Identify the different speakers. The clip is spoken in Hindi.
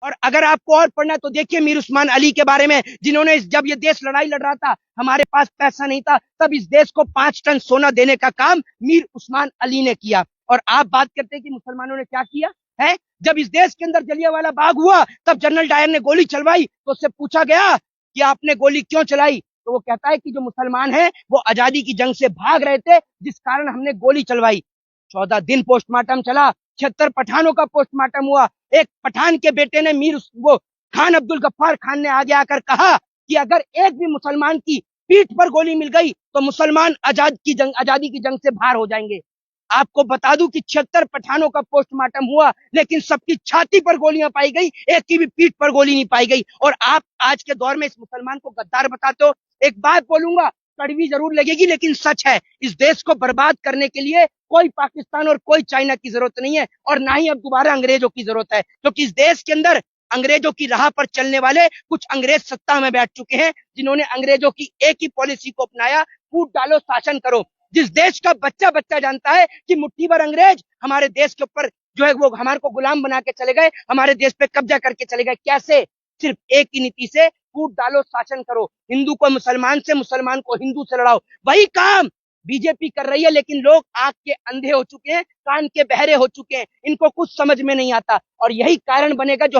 Speaker 1: और अगर आपको और पढ़ना है तो देखिए मीर उस्मान अली के बारे में, जिन्होंने जब ये देश लड़ाई लड़ रहा था, हमारे पास पैसा नहीं था, तब इस देश को 5 टन सोना देने का काम मीर उस्मान अली ने किया। और आप बात करते हैं कि मुसलमानों ने क्या किया है। जब इस देश के अंदर जलियांवाला बाग हुआ, तब जनरल डायर ने गोली चलवाई, तो उससे पूछा गया कि आपने गोली क्यों चलाई, तो वो कहता है कि जो मुसलमान है वो आजादी की जंग से भाग रहे थे, जिस कारण हमने गोली चलवाई। 14 दिन पोस्टमार्टम चला, 76 पठानों का पोस्टमार्टम हुआ। एक पठान के बेटे ने वो खान अब्दुल गफ्फार खान ने आगे आकर कहा कि अगर एक भी मुसलमान की पीठ पर गोली मिल गई तो मुसलमान आजादी की जंग से बाहर हो जाएंगे। आपको बता दूं कि 76 पठानों का पोस्टमार्टम हुआ, लेकिन सबकी छाती पर गोलियां पाई गई, एक की भी पीठ पर गोली नहीं पाई गई। और आप आज के दौर में इस मुसलमान को गद्दार बताते हो। एक बात बोलूंगा, कड़वी जरूर लगेगी, लेकिन सच है, इस देश को बर्बाद करने के लिए कोई पाकिस्तान और कोई चाइना की जरूरत नहीं है, और ना ही अब दोबारा अंग्रेजों की जरूरत है, क्योंकि इस देश के अंदर अंग्रेजों की राह पर चलने वाले कुछ अंग्रेज सत्ता में बैठ चुके हैं, जिन्होंने अंग्रेजों की एक ही पॉलिसी को अपनाया, फूट डालो शासन करो। जिस देश का बच्चा बच्चा जानता है कि मुट्ठी भर अंग्रेज हमारे देश के ऊपर जो है वो हमारे को गुलाम बना के चले गए, हमारे देश पे कब्जा करके चले गए, कैसे? सिर्फ एक ही नीति से, फूट डालो शासन करो, हिंदू को मुसलमान से, मुसलमान को हिंदू से लड़ाओ। वही काम बीजेपी कर रही है, लेकिन लोग आंख के अंधे हो चुके हैं, कान के बहरे हो चुके हैं, इनको कुछ समझ में नहीं आता, और यही कारण बनेगा जो